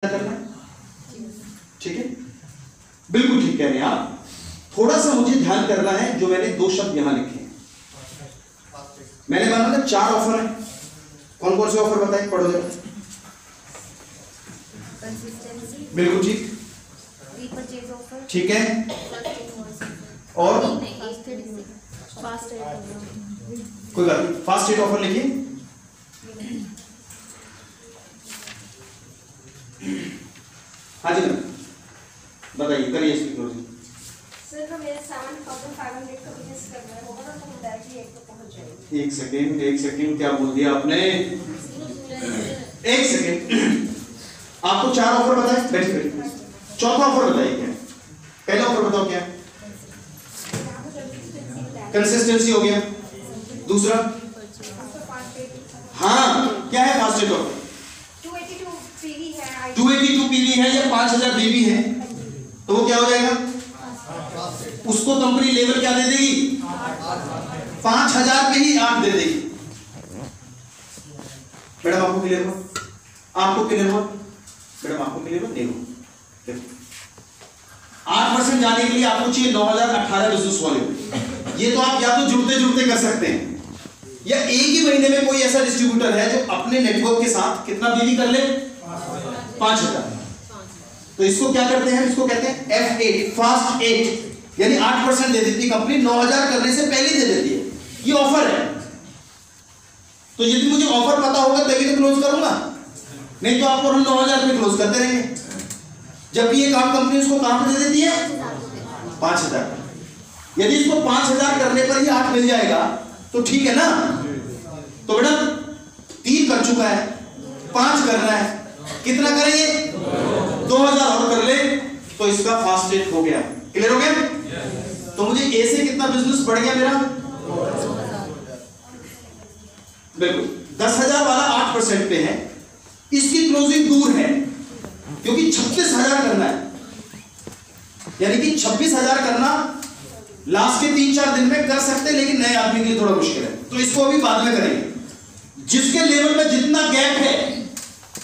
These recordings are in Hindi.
करना है, ठीक है, बिल्कुल ठीक कह रहे हैं आप। थोड़ा सा मुझे ध्यान करना है, जो मैंने दो शब्द यहां लिखे हैं, मैंने माना था 4 ऑफर है। कौन कौन से ऑफर बताए, पढ़ो जरा। बिल्कुल ठीक, ठीक है, और कोई बात नहीं, फास्ट एड ऑफर लिखिए। हाँ जी मैम बताइए, करिए इसकी क्लोजिंग। सर हम मेरे 7,500 का बिजनेस करना है, होगा ना तो हम डायरेक्टली 1 तक पहुंच जाएंगे। एक सेकंड क्या बोल दिया आपने? एक सेकंड, आपको 4 ऑफर बताए, बैठिए। चौथा ऑफर बताइए क्या? पहला ऑफर बताओ क्या? कंसिस्टेंसी हो गया। दूसरा हाँ क्या है? फास्ट एड ऑफर 282 पीवी है या 5000 बीवी है, तो वो क्या हो जाएगा? उसको कंपनी लेवल क्या दे देगी? 5000 पे ही 8 दे देगी। मैडम आपको क्लियर हो? आपको क्लियर हो? मैडम आपको क्लियर हो? नहीं हो? 8% जाने के लिए आपको चाहिए 9018 बिजनेस वॉल्यूम। ये तो आप या तो जुड़ते जुड़ते कर सकते हैं, या एक ही महीने में कोई ऐसा डिस्ट्रीब्यूटर है जो अपने नेटवर्क के साथ कितना बीवी कर ले? 5000। तो इसको क्या करते हैं? इसको कहते हैं F8, फास्ट 8, यानी 8% दे देती है कंपनी, 9000 करने से पहले दे देती है। ये ऑफर है। तो यदि मुझे ऑफर पता होगा तभी तो क्लोज करूंगा, नहीं तो आपको हम 9000 पे क्लोज करते रहेंगे। जबकि ये काम कंपनी उसको काम दे देती है 5000। यदि इसको 5000 करने पर ही 8 मिल जाएगा तो ठीक है ना? तो बेटा 3 कर चुका है, 5 करना है, कितना करेंगे? 2000 और कर ले तो इसका फास्ट एड हो गया। क्लियर हो गया? तो मुझे ए से कितना बिजनेस बढ़ गया मेरा? बिल्कुल 10,000 वाला 8% पे है, इसकी क्लोजिंग दूर है क्योंकि 26,000 करना है, यानी कि 26,000 करना लास्ट के 3-4 दिन में कर सकते हैं, लेकिन नए आदमी के लिए थोड़ा मुश्किल है, तो इसको अभी बाद में करेंगे। जिसके लेवल में जितना गैप है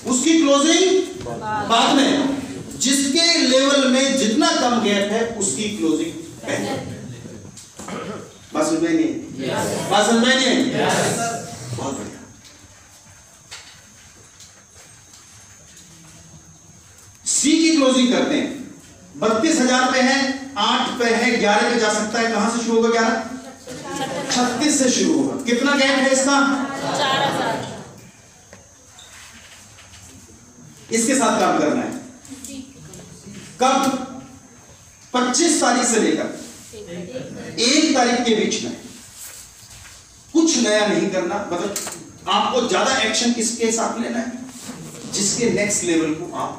उसकी क्लोजिंग बाद में, जिसके लेवल में जितना कम गैप है उसकी क्लोजिंग पहले। बात समझ में नहीं? बात समझ में नहीं? बहुत बढ़िया। सी की क्लोजिंग करते हैं। 32,000 पे है, 8 पे है, 11 पे जा सकता है। कहां से शुरू होगा? 11 36 से शुरू होगा। कितना गैप है इसका? 4,000। इसके साथ काम करना है। कब? 25 तारीख से लेकर 1 तारीख के बीच में कुछ नया नहीं करना। मतलब आपको ज्यादा एक्शन किसके साथ लेना है? जिसके नेक्स्ट लेवल को आप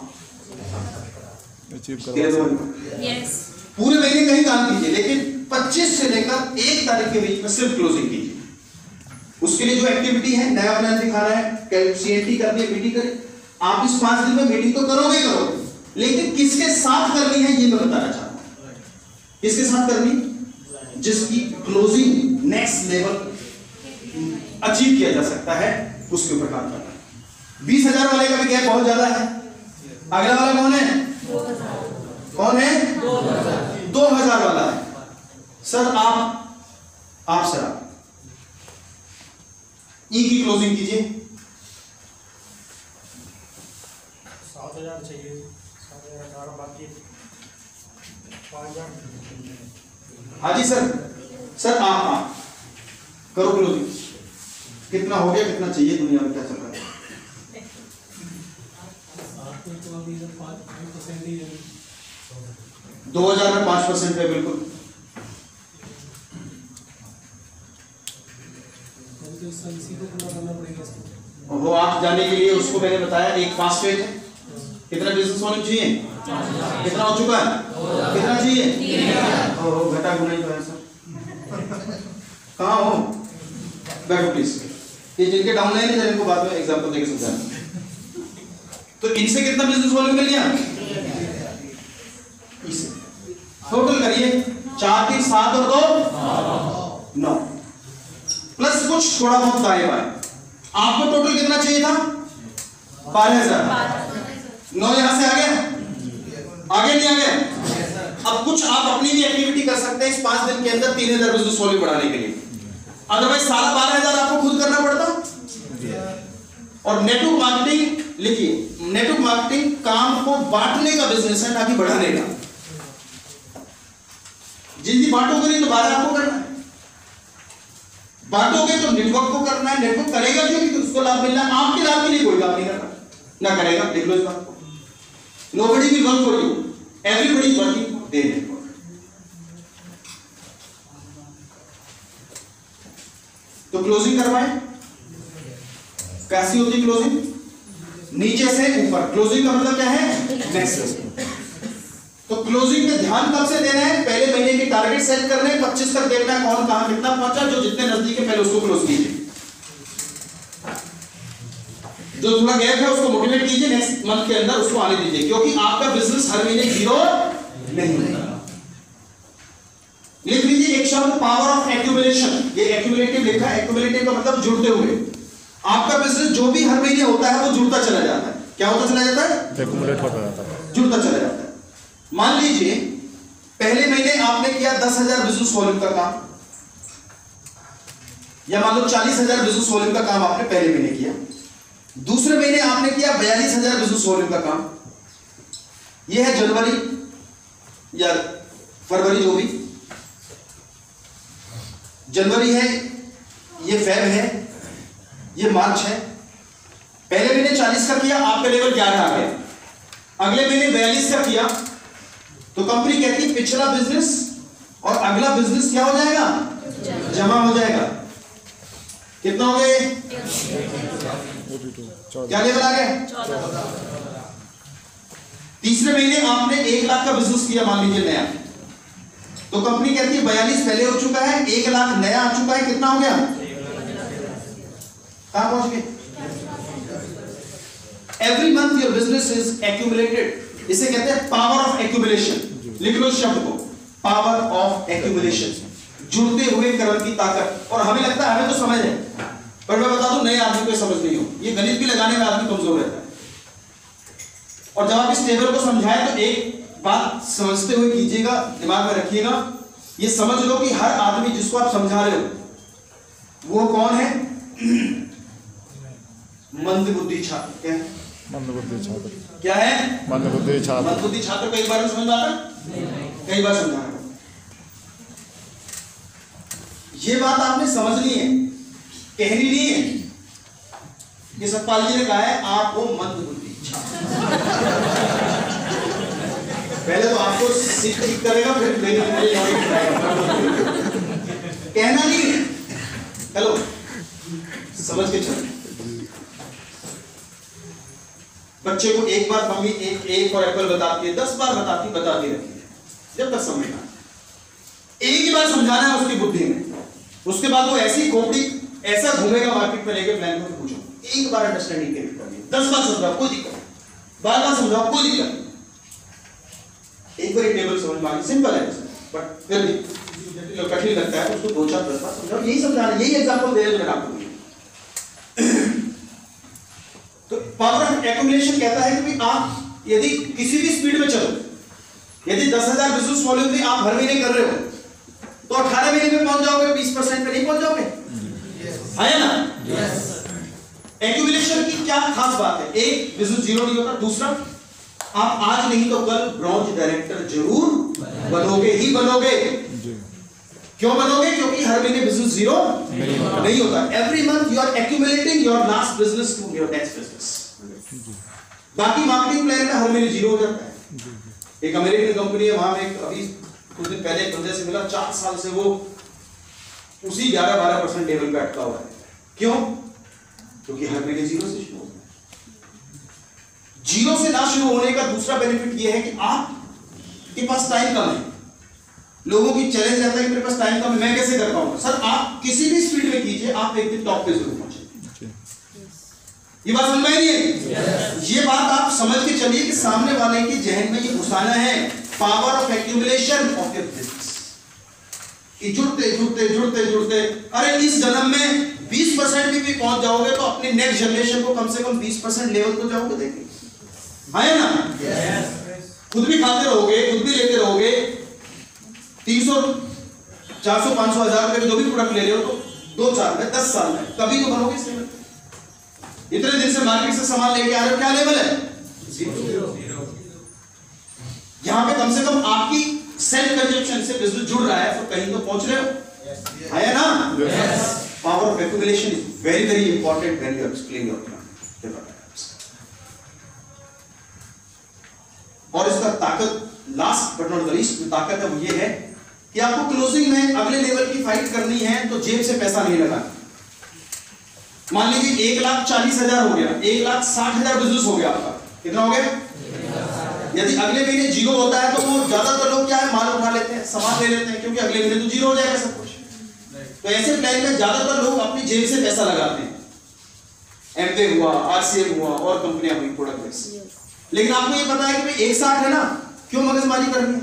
यस। पूरे महीने कहीं काम कीजिए, लेकिन 25 से लेकर 1 तारीख के बीच में सिर्फ क्लोजिंग कीजिए। उसके लिए जो एक्टिविटी है, नया प्लान दिखाना है, सीएटी करनी है, मीटिंग करें। आप इस 5 दिन में मीटिंग तो करोगे, लेकिन किसके साथ करनी है ये मैं बताना चाहता हूं। किसके साथ करनी? जिसकी क्लोजिंग नेक्स्ट लेवल अचीव किया जा सकता है, उसके ऊपर काम करना है। 20,000 वाले का भी गैप बहुत ज्यादा है। अगला वाला कौन है? 2000। कौन है? 2000 वाला है। सर आप सर ई की क्लोजिंग कीजिए। 7,000 चाहिए, 7,000 बाकी 5,000। हाँ जी सर आप करो क्लोजिंग। कितना हो गया, कितना चाहिए? दुनिया में क्या चल रहा है? 2000 में 5% है, बिल्कुल। वो आप जाने के लिए उसको मैंने बताया, एक फास्ट एड है। कितना बिजनेस वॉल्यूम चाहिए? कितना हो चुका है? कितना चाहिए? ओहो घटा गुना ही तो है सर। कहाँ हो? बैठो प्लीज। ये जिनके डाउनलाइन है इनको बाद में एग्जांपल देके समझाना। तो इनसे कितना बिजनेस वॉल्यूम मिल गया? इसे टोटल करिए, 4 3 7 और 2 9 प्लस कुछ थोड़ा बहुत गायब है। आपको टोटल कितना चाहिए था? 12,000। 9 यहां से आ गया, आगे नहीं आ गया? अब कुछ आप अपनी भी एक्टिविटी कर सकते हैं इस 5 दिन के अंदर 3000 बिजनेस वॉल्यूम बढ़ाने के लिए, अदरवाइज सारा 12,000 आपको खुद करना पड़ता। और नेटवर्क मार्केटिंग लिखिए, नेटवर्क मार्केटिंग काम को बांटने का बिजनेस है, ना कि बढ़ाने का। जिंदगी बांटोगे नहीं तो 12 आपको करना है, बांटोगे तो नेटवर्क को करना है। नेटवर्क करेगा क्यों? क्योंकि उसको लाभ मिलना है, आपके लाभ के लिए कोई काम नहीं करना, ना करेगा। देख लो इस बात को, nobody will work for you, everybody is working for their network। तो क्लोजिंग करवाएं, कैसी होती क्लोजिंग? नीचे से ऊपर। क्लोजिंग का मतलब क्या है? नेक्स्ट। तो क्लोजिंग पे ध्यान कब से देना है? पहले महीने की टारगेट सेट करने, 25 तक देखना है कौन कहां कितना पहुंचा, जो जितने नजदीक है पहले उसको क्लोज कीजिए, जो थोड़ा गैप है उसको मोटिवेट कीजिए, नेक्स्ट मंथ के अंदर उसको आने दीजिए, क्योंकि आपका बिजनेस हर महीने जीरो नहीं होता। लिख लीजिए एक शब्द, पावर ऑफ एक्यूमुलेशन। ये एक्यूमुलेटिव लिखा है, एक्यूमुलेटिव का मतलब जुड़ते हुए। आपका बिजनेस जो भी हर महीने होता है वो जुड़ता चला जाता है। क्या होता चला जाता है? एक्यूमुलेट होता जाता है, जुड़ता चला जाता है। मान लीजिए पहले महीने आपने किया 10,000 बिजनेस वॉल्यूम का काम, या मान लो 40,000 बिजनेस वॉल्यूम का काम आपने पहले महीने किया। दूसरे महीने आपने किया 42,000 बिजनेस वॉल्यूम का काम। यह है जनवरी या फरवरी, जो भी, जनवरी है, ये फेब है, ये मार्च है। पहले महीने 40 का किया, आपका लेवल 11 आ गया। अगले महीने 42 का किया, तो कंपनी कहती है पिछला बिजनेस और अगला बिजनेस क्या हो जाएगा? जमा हो जाएगा। कितना हो गए? क्या लेवल आ गया? 14। तीसरे महीने आपने 1 लाख का बिजनेस किया, मान लीजिए नया, तो कंपनी कहती है 42 पहले हो चुका है, 1 लाख नया आ चुका है, कितना हो गया? कहां पहुंच गए? Every month your business is accumulated. इसे कहते हैं पावर ऑफ एक्यूमुलेशन। लिख लो शब्द को, पावर ऑफ एक्यूमुलेशन, जुड़ते हुए कर्म की ताकत। और हमें लगता है हमें तो समझ है, पर मैं बता दूं नए आदमी को समझ नहीं हो, ये गणित भी लगाने में आदमी कमजोर रहता है। और जब आप इस टेबल को समझाएं तो एक बात समझते हुए कीजिएगा, दिमाग में रखिएगा, ये समझ लो कि हर आदमी जिसको आप समझा रहे हो वो कौन है? मंदबुद्धि छात्र। क्या है? मंदबुद्धि छात्र। क्या है? मंदबुद्धि छात्र। मंदबुद्धि छात्र कई बार समझ आता है, कई बार समझाना। ये बात आपने समझनी है, कहनी नहीं है। ये सतपाल जी ने कहा है आप हो मंदबुद्धि छात्र। पहले तो आपको सीख ठीक करेगा, फिर कहना नहीं है। हेलो, समझ के चलो। बच्चे को एक बार मम्मी एक और एप्पल बताती है, 10 बार बताती रहती है, जब तक समझ ना। एक ही बार समझाना है उसकी बुद्धि में, उसके बाद वो ऐसी खोपड़ी ऐसा घूमेगा मार्केट में लेके प्लान को पूछो। एक बार अंडरस्टैंडिंग करिए, 10 बार समझाओ कोई दिक्कत नहीं, बार-बार समझाओ कोई दिक्कत नहीं। एक बार टेबल समझ में आ गई, सिंपल है, बट फिर भी कठिन लगता है, उसको 2-4-10 बार समझाओ। यही समझाना, यही एग्जांपल दे रहे हैं आपको। तो पावर ऑफ एक्यूमुलेशन कहता है कि आप यदि किसी भी स्पीड में चलो, यदि 10,000 बिजनेस वॉल्यूम भी आप हर महीने कर रहे हो, तो 18 महीने में पहुंच जाओगे, 20% पे नहीं पहुंच जाओगे? है ना? एक्यूमुलेशन की क्या खास बात है? एक, बिजनेस जीरो नहीं होता। दूसरा, आप आज नहीं तो कल ब्रांच डायरेक्टर जरूर बनोगे ही बनोगे। क्यों बनोगे? क्योंकि हर महीने बिजनेस जीरो नहीं होता। Every month you are accumulating your last business to your next business. बाकी मार्केटिंग प्लान में हर महीने जीरो हो जाता है। एक अमेरिकन कंपनी है, वहां में अभी कुछ दिन पहले एक बंदे से मिला, 4 साल से वो उसी 11-12% लेवल पे अटका हुआ है। क्यों? क्योंकि हर महीने जीरो से शुरू होता है। जीरो से ना शुरू होने का दूसरा बेनिफिट यह है कि आपके पास टाइम कम है। लोगों की चैलेंज रहता है कि मेरे पास टाइम कम है, मैं कैसे कर पाऊंगा? सर, आप किसी भी स्पीड में कीजिए, आप एक दिन टॉप पे जरूर पहुंचे। ये बात समझ में नहीं है? ये बात आप समझ के चलिए कि सामने वाले के जहन में ये घुसाना है, power of accumulation of your business. कि जुड़ते जुड़ते जुड़ते जुड़ते, अरे इस जन्म में 20% भी पहुंच जाओगे तो अपने नेक्स्ट जनरेशन को कम से कम 20% लेवल तो जाओगे। देखिए है ना? खुद भी खाते रहोगे, खुद भी लेते रहोगे, 300 400 500 1000 रुपए जो भी प्रोडक्ट ले रहे हो तो 2-4 में 10 साल में कभी तो बनोगे इस लेवल। इतने दिन से मार्केट से सामान लेके आ रहे हो, क्या लेवल है? 0। यहां पे कम से कम आपकी सेल्फ कंजप्शन से बिजनेस जुड़ रहा है तो कहीं तो पहुंच रहे हो, है ना? Power of accumulation is very very important when you explain your plan. और इसका ताकत, last but not the least, जो ताकत है वो ये है कि आपको क्लोजिंग में अगले लेवल की फाइट करनी है तो जेब से पैसा नहीं लगाना। मान लीजिए 1,40,000 हो गया, 1,60,000 बिजनेस हो गया आपका, कितना हो गया? यदि अगले महीने 0 होता है तो वो ज्यादातर लोग क्या है, माल उठा लेते हैं, सामान ले लेते हैं, क्योंकि अगले महीने तो 0 हो जाएगा सब कुछ। तो ऐसे प्लान में ज्यादातर लोग अपनी जेब से पैसा लगाते हैं। एमवे हुआ, आरसीएम हुआ और कंपनियां हुई प्रोडक्ट बेस्ड। लेकिन आपको ये पता है कि भाई 1,60 है ना, क्यों मगजमारी करनी है?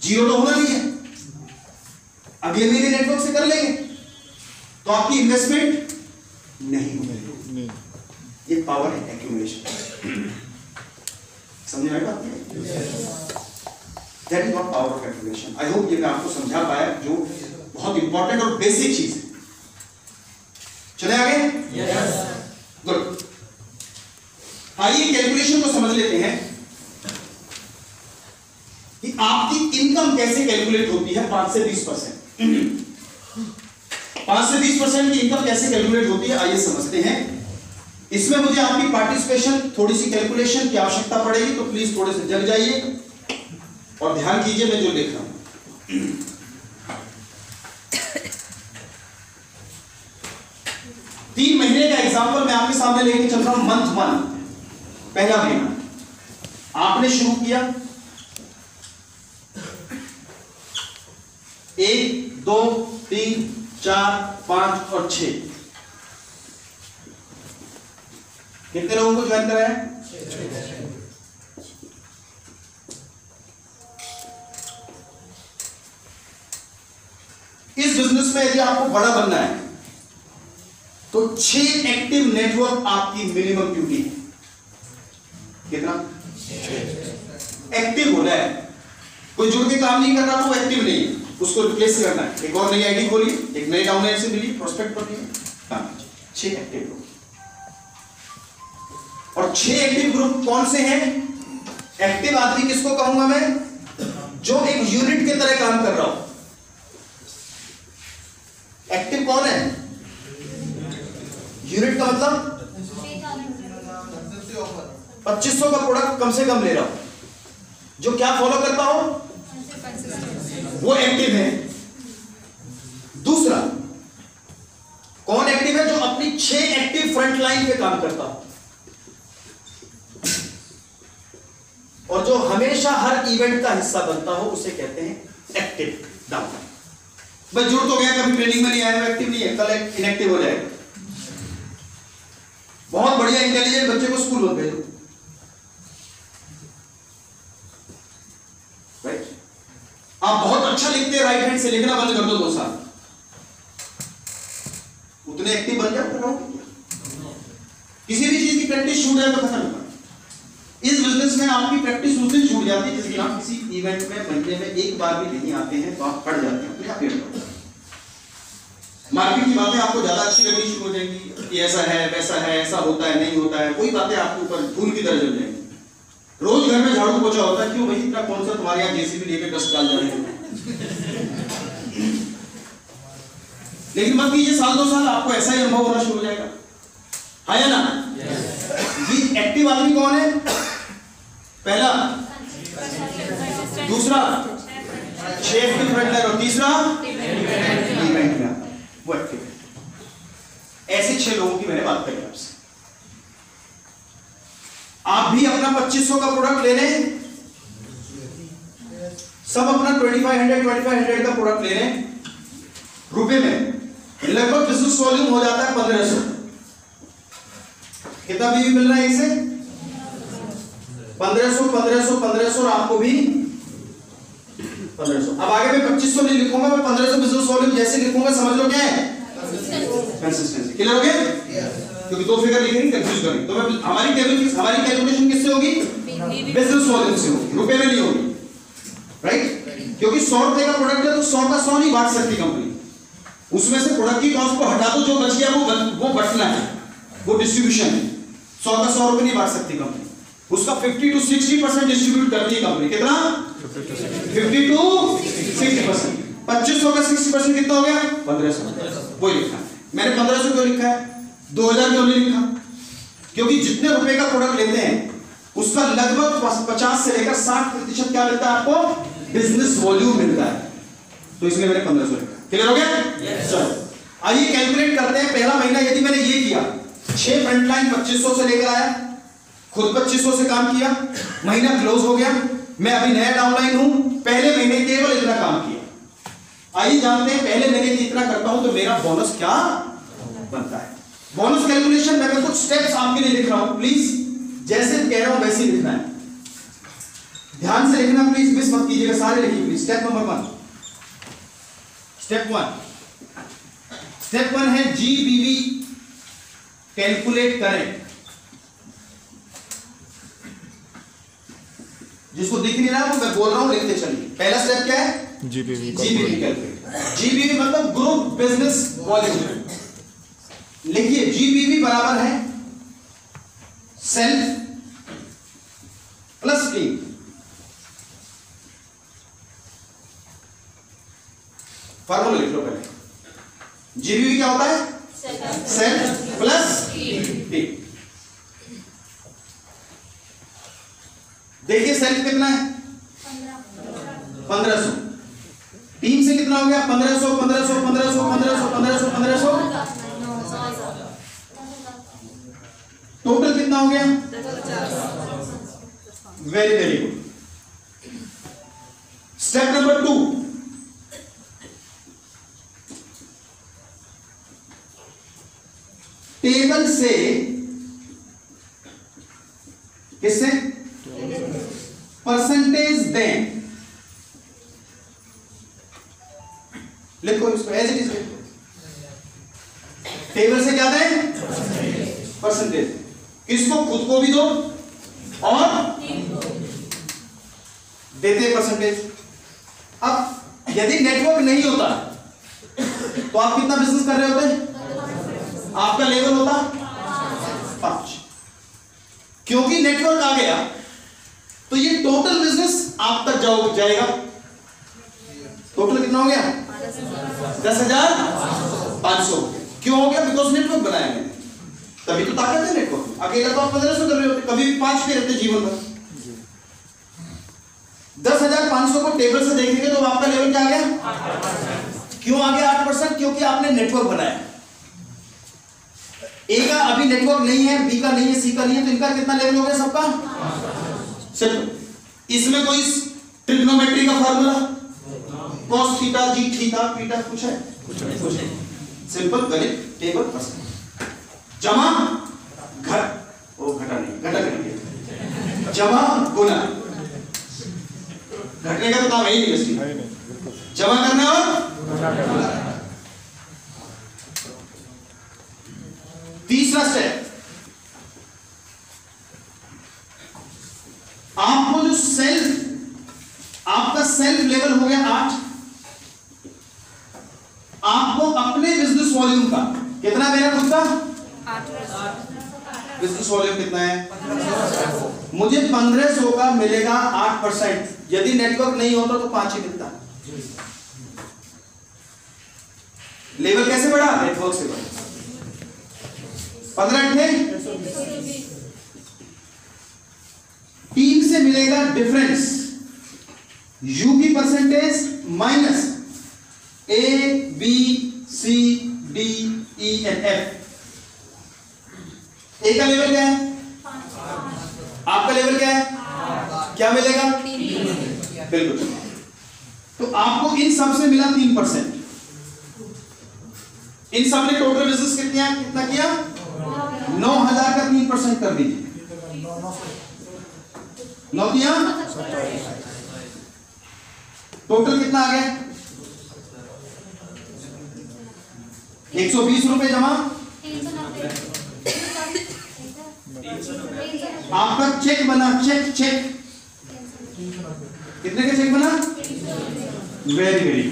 0 तो होना नहीं है, अगले महीने नेटवर्क से कर लेंगे तो आपकी इन्वेस्टमेंट नहीं होगी। ये पावर है एक्यूमुलेशन। समझ में आया बात? That is what power of accumulation. I hope ये मैं आपको समझा पाया, जो बहुत इंपॉर्टेंट और बेसिक चीज है। चले आगे? यस। गुड। आइए कैलकुलेशन को समझ लेते हैं कि आपकी इनकम कैसे कैलकुलेट होती है 5 से 20%। 5 से 20% की इनकम कैसे कैलकुलेट होती है, आइए समझते हैं। इसमें मुझे आपकी पार्टिसिपेशन, थोड़ी सी कैलकुलेशन की आवश्यकता पड़ेगी, तो प्लीज थोड़े से जग जाइए और ध्यान कीजिए मैं जो लिख रहा हूं। 3 महीने का एग्जांपल मैं आपके सामने लेके चल रहा हूं। मंथ 1, पहला महीना आपने शुरू किया 1 2 3 4 5 और 6। कितने लोगों को ज्वाइन कराया? 6। इस बिजनेस में यदि आपको बड़ा बनना है तो 6 एक्टिव नेटवर्क आपकी मिनिमम ड्यूटी है। कितना? 6 एक्टिव होना है। कोई जुड़ के काम नहीं कर रहा तो वो एक्टिव नहीं है, उसको रिप्लेस करना है। एक और नई आईडी खोलिए, एक नई डाउनलाइन से मिली, प्रोस्पेक्ट पर लीजिए, 6 एक्टिव ग्रुप। और 6 एक्टिव ग्रुप कौन से हैं? एक्टिव आदमी किसको कहूंगा मैं? जो एक यूनिट की तरह काम कर रहा हो। एक्टिव कौन है? यूनिट का मतलब 2500 का प्रोडक्ट कम से कम ले रहा हो, जो क्या फॉलो करता हो, वो एक्टिव है। दूसरा कौन एक्टिव है? जो अपनी 6 एक्टिव फ्रंट लाइन पे काम करता हो और जो हमेशा हर इवेंट का हिस्सा बनता हो, उसे कहते हैं एक्टिव डाउनलाइन। बस जुड़ तो गया, कभी ट्रेनिंग में नहीं आया, एक्टिव नहीं है, कल इनएक्टिव हो जाएगा। बहुत बढ़िया इंटेलिजेंट बच्चे को स्कूल मत भेजो, राइट? आप बहुत अच्छा लिखते हैं, राइट हैंड से लिखना बंद कर दो 2 साल, उतने एक्टिव बन जाओ। किसी भी चीज की प्रैक्टिस छूट जाए तो खत्म होगा। इस बिजनेस में आपकी प्रैक्टिस उस दिन छूट जाती है जिस दिन आप किसी इवेंट में महीने में एक बार भी नहीं आते हैं, तो आप पढ़ जाते हैं, तो आप फेल होते हैं। मार्केट की बातें आपको ज्यादा अच्छी लगनी शुरू हो जाएंगी कि ऐसा है, वैसा है, ऐसा होता है, नहीं होता है, कोई बातें आपके ऊपर धूल की तरह जल जाएंगी। रोज घर में झाड़ू पोछा होता है, क्यों भाई इतना कौन सा तुम्हारे यहाँ जेसीबी लेके डस्ट डाल जाए। लेकिन मत कीजिए, साल 2 साल आपको ऐसा ही अनुभव होना शुरू हो जाएगा, है या ना? ये एक्टिव आदमी कौन है? पहला, दूसरा 6 एक्टिव फ्रंट लाइन और तीसरा इवेंट में वो एक्टिव है। ऐसे 6 लोगों की मैंने बात करी आपसे। आप भी अपना 2500 का प्रोडक्ट ले लें, सब अपना 2500 का प्रोडक्ट ले लें रुपए में, लगभग बिजनेस वॉल्यूम हो जाता है 1500। कितना भी मिल रहा है इसे? 1500 और आपको भी 1500। अब आगे मैं 2500 नहीं लिखूंगा, मैं 1500 बिजनेस वॉल्यूम जैसे लिखूंगा, समझ लो क्या है? कंसिस्टेंसी। क्लियर हो गया? क्योंकि दो फिगर लिखे नहीं, कंफ्यूज करेंगे। तो मैं हमारी कैलकुलेशन किससे होगी? बिजनेस वॉल्यूम से होगी, रुपए में नहीं होगी, राइट? क्योंकि 100 रुपए का प्रोडक्ट है तो 100 का 100 नहीं बांट सकती कंपनी, उसमें से प्रोडक्ट की कॉस्ट को हटा दो, जो बच गया वो बटना है, वो डिस्ट्रीब्यूशन है। 100 का 100 रुपए नहीं बांट सकती कंपनी, उसका 50 to 60% डिस्ट्रीब्यूट करती है कंपनी। कितना? 50 to 60%। 2500 का 60% कितना हो गया? 1500। वही लिखा है मैंने। 1500 क्यों लिखा है, 2000 क्यों नहीं लिखा? क्योंकि जितने रुपए का प्रोडक्ट लेते हैं उसका लगभग 50 से लेकर 60% क्या मिलता है आपको? बिजनेस वॉल्यूम मिलता है, तो इसलिए मैंने 1500 लिखा। क्लियर हो गया? चलो आइए कैलकुलेट करते हैं। पहला महीना यदि मैंने ये किया, 6 फ्रंटलाइन 2500 से लेकर आया, खुद 2500 से काम किया, महीना क्लोज हो गया, मैं अभी नया डाउनलाइन हूं, पहले महीने केवल इतना काम किया। आइए जानते हैं पहले महीने इतना करता हूं तो मेरा बोनस क्या बनता है। बोनस कैलकुलेशन मैं कुछ स्टेप्स आपके लिए लिख रहा हूं, प्लीज जैसे कह रहा हूं वैसे ही लिखना है, ध्यान से लिखना प्लीज, मिस मत कीजिएगा, सारे लिखिए प्लीज। स्टेप नंबर 1, स्टेप 1 है जीबीवी कैलकुलेट करें। जिसको दिख नहीं रहा वो मैं बोल रहा हूं, लिखते चलिए। पहला स्टेप क्या है? जीबीवी कैलकुलेट। जीबीवी मतलब ग्रुप बिजनेस वॉल्यूम। लिखिए जीबीवी बराबर है सेल्फ प्लस टीम। फॉर्मूला लिख लो पहले। जीबीवी क्या होता है? Self plus team. देखिए सेल्फ कितना है? 1500। टीम से कितना हो गया? 1500 1500 1500 1500 1500 1500। टोटल कितना हो गया? Very very good. Step number 2, table से, किससे? परसेंटेज दें। लिखो इसको एज इट इज लिखो। टेबल से क्या दें? परसेंटेज। किसको? खुद को भी दो और देते परसेंटेज। अब यदि नेटवर्क नहीं होता तो आप कितना बिजनेस कर रहे होते? आपका लेवल होता 5। क्योंकि नेटवर्क आ गया तो ये टोटल बिजनेस आप तक जाएगा। टोटल कितना हो गया? 10,500। क्यों हो गया? बिकॉज नेटवर्क बनाया मैंने, तभी तो ताकत है नेटवर्क। अकेला तो आप 1500 कर रहे होते, कभी भी 5 पे रहते जीवन भर। 10,500 को टेबल से देखेंगे तो आपका लेवल क्या आ गया? क्यों आ गया 8%? क्योंकि आपने नेटवर्क बनाया। ए का अभी नेटवर्क नहीं है, बी का नहीं है, सी का नहीं है, तो इनका कितना लेवल हो गया सबका? सिर्फ इसमें कोई ट्रिग्नोमेट्री का फार्मूला, cos थीटा जी थीटा पीटा कुछ है? कुछ नहीं। सिंपल गणित, टेबल परसेंट। जमा घट, वो घटा नहीं, घटा करेंगे, जमा गुना। घटने का तो काम है ही नहीं इसलिए, जमा करना और तीसरा स्टेप, आपको जो आपका सेल्फ लेवल हो गया 8, आपको अपने बिजनेस वॉल्यूम का कितना मेरा खुद का? 8। बिजनेस वॉल्यूम कितना है? मुझे 1500 का मिलेगा 8%। यदि नेटवर्क नहीं होता तो 5 ही मिलता। लेवल कैसे बढ़ा? नेटवर्क से बढ़ा। 15 थे, टीम से मिलेगा डिफरेंस, यू की percentage minus A B C D E and F. A का लेवल क्या है? आपका लेवल क्या है? क्या मिलेगा? बिल्कुल। तो आपको इन सब से मिला 3%। इन सब ने टोटल बिजनेस कितना किया? 9,000 का 3% कर दीजिए। 9 किया, टोटल कितना आ गया? 120 रुपए जमा आपका चेक बना, चेक चेक कितने का चेक बना? Very very.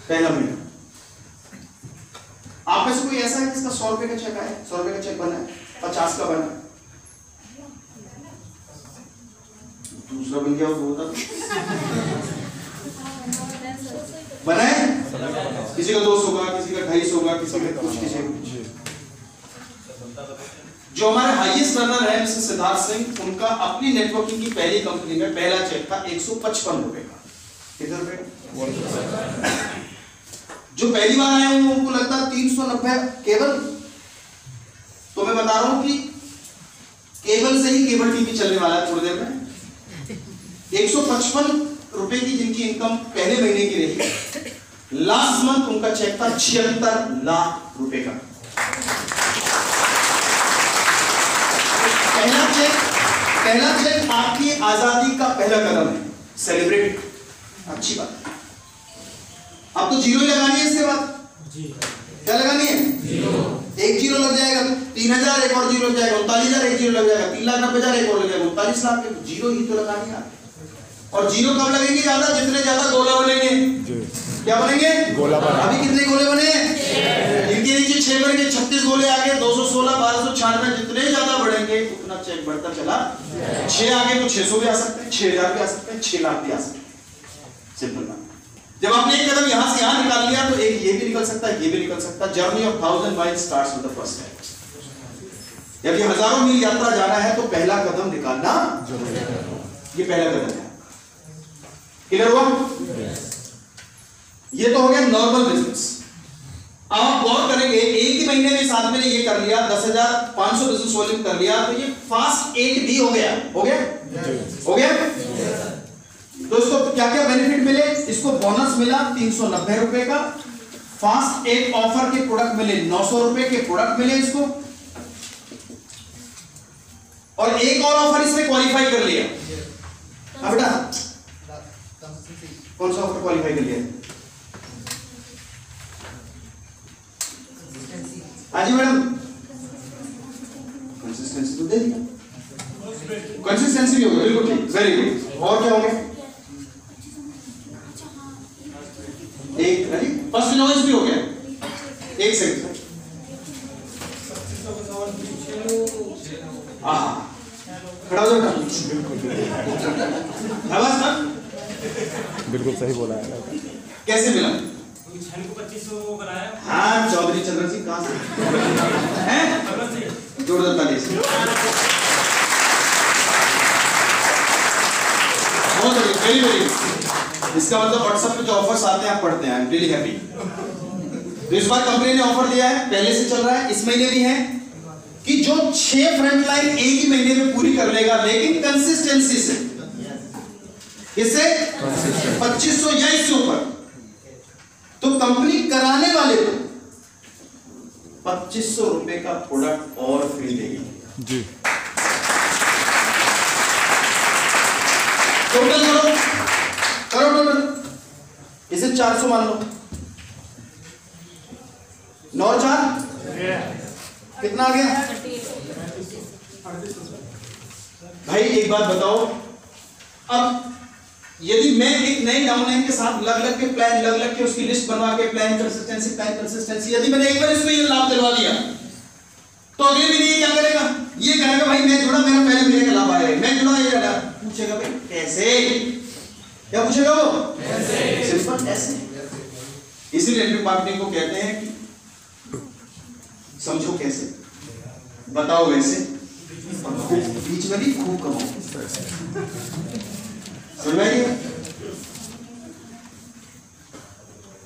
पहला महीना आप में से कोई ऐसा है जिसका 100 रुपए का चेक आया? 100 रुपए का चेक बना है, 50 का बना, दूसरा बन गया वो बना है? किसी का 200 होगा, किसी का 250 होगा, किसी का कुछ, किसी का कुछ। जो हमारे हाईएस्ट रनर है मिस्टर सिद्धार्थ सिंह, उनका अपनी नेटवर्किंग की पहली कंपनी में पहला चेक था 155 रुपए का। कितने रुपए? जो पहली बार आए हैं उनको लगता है 390 केवल। तो मैं बता रहा हूं कि केबल से ही केबल टीवी चलने वाला है थोड़ी देर में। 155 रुपए की जिनकी इनकम पहले महीने की रही, लास्ट मंथ उनका चेक था 76 लाख रुपए का। पहला चेक आपकी आजादी का पहला कदम है, सेलिब्रेट, अच्छी बात। आप तो जीरो ही लगानी है इसके बाद। क्या लगानी है? एक जीरो लग जाएगा 3000, एक और जीरो लग जाएगा 39,000, एक जीरो लग जाएगा 3,90,000, एक और लग जाएगा 39 लाख। जीरो ही तो लगानी है। और जीरो कब लगेंगे ज्यादा? जितने ज्यादा गोला बनेंगे। क्या बनेंगे? गोला। अभी कितने गोले बने? इनके नीचे 6 बनेंगे, 36 गोले आगे 216, 1296, जितने ज्यादा बढ़ेंगे उतना चेक बढ़ता चला। 6 आगे तो 600 भी आ सकते हैं, 6000 भी आ सकते हैं, 6 लाख भी आ सकते हैं। सिंपल ना। जब आपने एक कदम यहां से यहां निकाल लिया तो एक ये भी निकल सकता है, ये भी निकल सकता है। Journey of 1000 miles starts with the first step. जब ये हजारों मील यात्रा जाना है तो पहला कदम निकालना जरूरी है। ये पहला कदम है। क्लियर हुआ? ये तो हो गया नॉर्मल बिजनेस। अब आप गौर करेंगे, एक ही महीने में इस आदमी ने ये कर लिया, 10,500 बिजनेस वॉल्यूम कर लिया, तो ये फास्ट 8 भी हो गया। हो गया? हो गया? दोस्तों क्या क्या बेनिफिट मिले इसको? बोनस मिला 390 रुपए का, फास्ट 8 ऑफर के प्रोडक्ट मिले 900 रुपए के प्रोडक्ट मिले इसको, और एक और ऑफर इसने क्वालिफाई कर लिया। अब बेटा कौन सा ऑफर क्वालिफाई कर लिया? हाजी मैडम, कंसिस्टेंसी तो दे दिया, कंसिस्टेंसी भी हो गया, बिल्कुल ठीक, वेरी गुड। और क्या हो गया? एक फर्स्ट इनवॉइस भी हो गया। एक सेकंड, खड़ा हो जाओ। बिल्कुल सही बोला है। कैसे मिला? 2500 बनाया। हाँ, चौधरी चंद्र सिंह कहां से हैं? जोरदार ताली से। बहुत बढ़िया, वेरी वेरी। इसका मतलब व्हाट्सएप पे जो ऑफर्स आते हैं आप पढ़ते हैं। I am really happy. तो इस बार कंपनी ने ऑफर दिया है, पहले से चल रहा है, इस महीने भी है, कि जो 6 फ्रंट लाइन एक ही महीने में पूरी कर लेगा, लेकिन कंसिस्टेंसी से। इससे 2500 या इससे ऊपर, तो कंपनी कराने वाले को 2500 रुपए का प्रोडक्ट और फ्री देगी जी। टोटल करो टोटल, इसे 400 मान लो, 9 और 4 कितना आ गया? भाई एक बात बताओ, अब यदि मैं एक नए डाउनलाइन के साथ लग के प्लान लग के उसकी लिस्ट बनवा के प्लान कंसिस्टेंसी यदि मैंने एक बार इसको ये लाभ दिलवा दिया, तो अगले महीने क्या करेगा? ये कहेगा भाई मैं जुड़ा, मेरा पहले महीने का लाभ आएगा, मैं जुड़ा, ये पूछेगा भाई कैसे? क्या पूछेगा वो? कैसे? सिंपल ऐसे। इसीलिए नेटवर्क मार्केटिंग को कहते हैं कि समझो कैसे, बताओ वैसे, बीच में भी खूब कमाओ।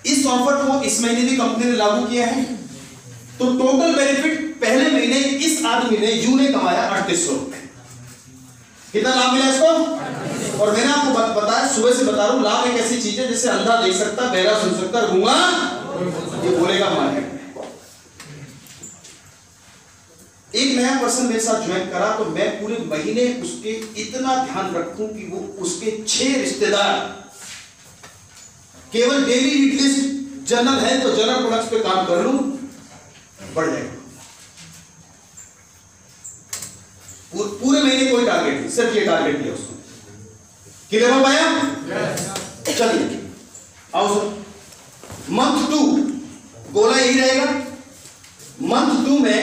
इस ऑफर को इस महीने भी कंपनी ने लागू किया है, तो टोटल बेनिफिट पहले महीने इस आदमी ने यू ने कमाया 3800 रुपए। कितना लाभ मिला इसको? और मैंने आपको बताया, सुबह से बता रहा हूं, लाभ एक ऐसी चीज है जिससे अंधा देख सकता, बहरा सुन सकता, गूंगा ये बोलेगा मार्केट में। एक नया पर्सन मेरे साथ ज्वाइन करा तो मैं पूरे महीने उसके इतना ध्यान रखूं कि वो उसके 6 रिश्तेदार केवल डेली नीड लिस्ट जनरल है तो जनरल प्रोडक्ट्स पे काम कर लूं, बढ़ जाएगा। पूरे महीने कोई टारगेट नहीं, सिर्फ ये टारगेट दिया उसको। क्लियर हो पाया? चलिए आओ सर। मंथ 2 गोला यही रहेगा। मंथ 2 में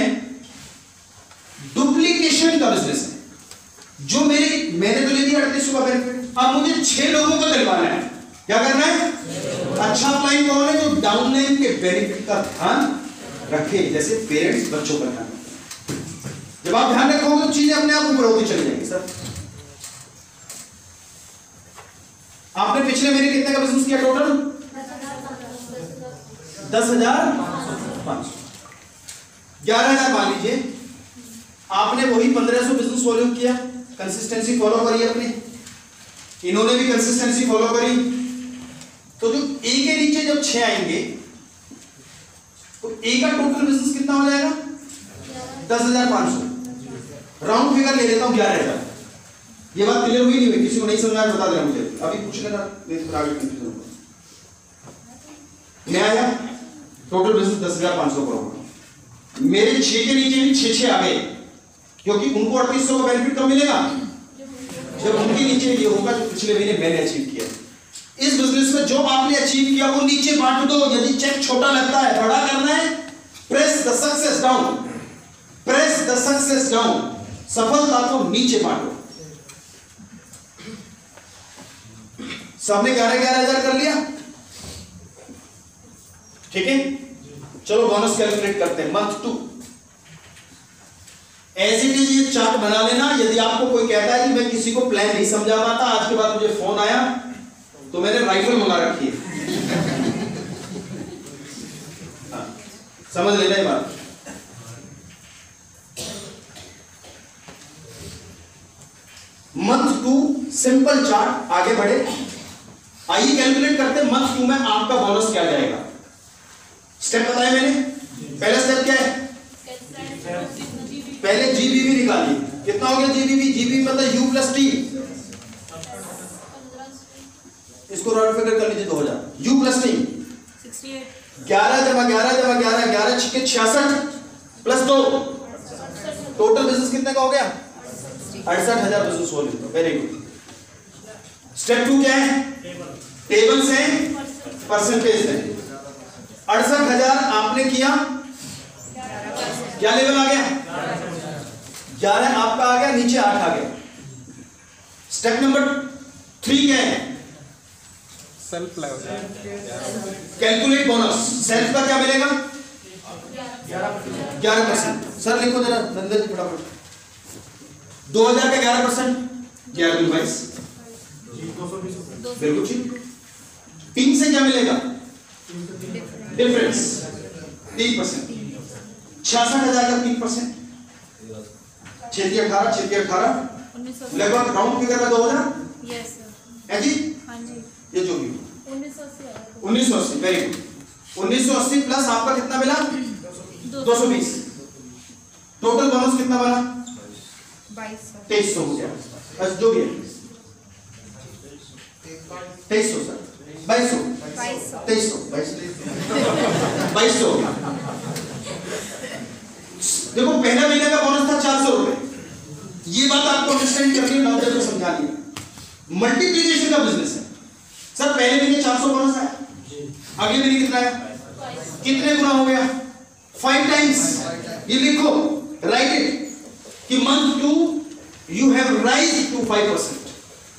डुप्लीकेशन का बिजनेस है। जो मैंने तो ले दिया 3800 का बेनिफिट, अब मुझे 6 लोगों को दिलवाना है। क्या करना है? अच्छा क्लाइंट कौन है? जो डाउनलाइन के बेनिफिट का ध्यान रखे, जैसे पेरेंट्स बच्चों का ध्यान रखते हैं। जब आप ध्यान रखोगे तो चीजें अपने आप ऊपर होती चली जाएंगी। सर आपने पिछले महीने कितने का बिजनेस किया टोटल? 10,500। 11,000 मान लीजिए। आपने वही 1500 बिजनेस वॉल्यूम किया, कंसिस्टेंसी फॉलो करी अपनी, इन्होंने भी कंसिस्टेंसी फॉलो करी। तो जो ए के नीचे जब 6 आएंगे तो ए का टोटल बिजनेस कितना हो जाएगा? 10,500। राउंड फिगर ले लेता हूं 11,000। ये बात क्लियर हुई नहीं हुई? किसी को नहीं समझा बता देना मुझे, अभी पूछ लेना, नहीं तो आगे कंफ्यूजन होगा। मैं आया टोटल बिजनेस 10,500 करोड़। मेरे 6 के नीचे भी 6 आ गए, क्योंकि उनको 3800 का बेनिफिट कब मिलेगा? जब उनके नीचे ये होगा जो पिछले महीने मैंने अचीव किया। इस बिजनेस में जो आपने अचीव किया वो नीचे बांट दो। यदि चेक छोटा लगता है, बड़ा करना है, press the success down, press the success down. सफलता को नीचे बांटो। सबने 11,000 कर लिया, ठीक है? चलो बोनस कैलकुलेट करते हैं। मंथ 2 एज इट इज ये चार्ट बना लेना। यदि आपको कोई कहता है कि मैं किसी को प्लान नहीं समझा पाता, आज के बाद मुझे फोन आया तो मैंने राइफल मंगा रखी है। समझ लेना ये बात। मंथ 2 सिंपल चार्ट, आगे बढ़े। आइए कैलकुलेट करते हैं मंथ 2 में आपका बोनस क्या जाएगा। स्टेप बताया मैंने। पहला स्टेप क्या है? पहले जीबीबी निकालिए। कितना हो गया जीबीबी? जीबीबी मतलब यू प्लस टी। इसको राउंड फिगर कर लीजिए 2000। यू प्लस टी 11 जमा 11 जमा 11 11 छिके 66 प्लस 2 टोटल बिजनेस कितने का हो गया? 68,000 बिजनेस हो गया। Very good. स्टेप 2 क्या है? टेबल से परसेंटेज है। 68,000 आपने किया, क्या लेवल आ गया? 11 आपका आ गया, नीचे 8 आ गया। स्टेप नंबर 3 क्या है? Self level calculate bonus. Self का क्या मिलेगा? 11%। सर लिखो जरा नंदन जी फटाफट। 2000 का 11%, 11 बिल्कुल ठीक। पिंक से क्या मिलेगा? डिफरेंस 3%। 66,000 का 3%, 18 लगभग राउंड फिगर में 2000 है जी। ये जो भी 1980। Very good. 1980 प्लस आपका कितना मिला? 220। टोटल बोनस कितना बना? 2300 हो गया। बस जो भी है 2300 सर, 2200 2200। देखो पहला महीने का बोनस था 400 रुपए। ये बात आपको अंडरस्टैंड करनी है, नॉलेज को समझानी है। मल्टीप्लिकेशन का बिजनेस है सर। पहले महीने 400 बोनस आया, अगले महीने कितना आया? कितने गुना हो गया? 5 टाइम्स। ये लिखो, राइट इट, कि month 2 you have rise to 5%।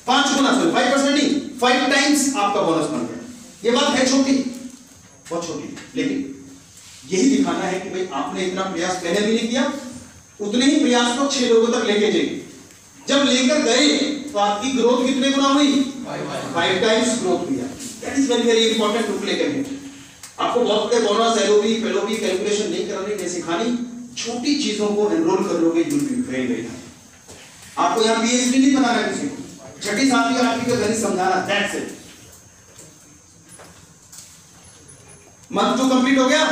5 गुना, सर 5% नहीं, 5 टाइम्स आपका बोनस बन गया। ये बात है छोटी, बहुत छोटी, लेकिन यही दिखाना है कि भाई आपने इतना प्रयास पहले भी नहीं किया, उतने ही प्रयास को 6 लोगों तक लेके जाइए। जब लेकर गए तो आपकी ग्रोथ कितने गुना हुई? 5 टाइम्स ग्रोथ हुई। That is very very important to play करके। आपको बहुत बड़े बोनस एलओबी फेलोबी कैलकुलेशन नहीं करानी, नहीं सिखानी। छोटी चीजों को एनरोल कर लोगे, you will be very very. आपको यहां पीएचडी नहीं बनाना किसी को, 6ठी 7वीं 8वीं का गणित समझाना, दैट्स इट। मंथ 2 कंप्लीट हो गया।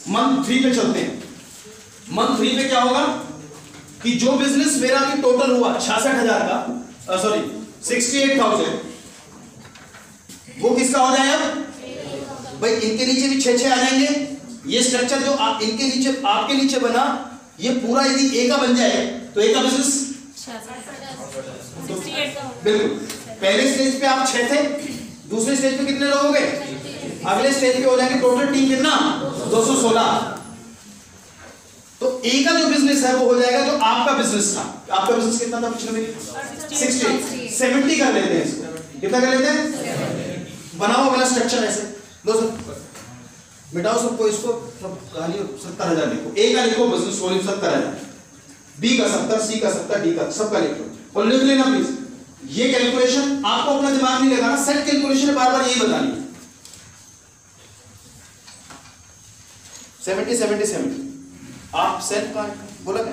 मंथ 3 पे चलते हैं। मंथ 3 पे क्या होगा कि जो बिजनेस मेरा अभी टोटल हुआ 66,000 का, सॉरी 68,000, वो किसका हो जाएगा? भाई इनके नीचे भी 6 आ जाएंगे। ये स्ट्रक्चर जो आप इनके नीचे आपके नीचे बना, ये पूरा यदि ए का बन जाए तो ए का बिजनेस बिल्कुल। पहले स्टेज पे आप 6 थे, दूसरे स्टेज पे कितने लोग हो गए? अगले स्टेज पे हो जाएंगे टोटल टीम कितना? 216। तो ए का जो बिजनेस है वो हो जाएगा जो आपका बिजनेस था। आपका बिजनेस कितना था पिछले महीने? 60। 70 कर लेते हैं इसको। कितना कर लेते हैं? बनाओ अगला स्ट्रक्चर ऐसे। लो सर मिटाओ सबको, इसको सब गाली 70,000 लिखो। ए का लिखो बिजनेस वॉल्यूम 70,000, बी का 70, सी का 70, डी का सबका लिखो और लिख लेना प्लीज। ये कैलकुलेशन आपको अपना दिमाग नहीं लगाना, सेट कैलकुलेशन बार बार यही बतानी है। 70 70 70 आप सेट का बोला क्या?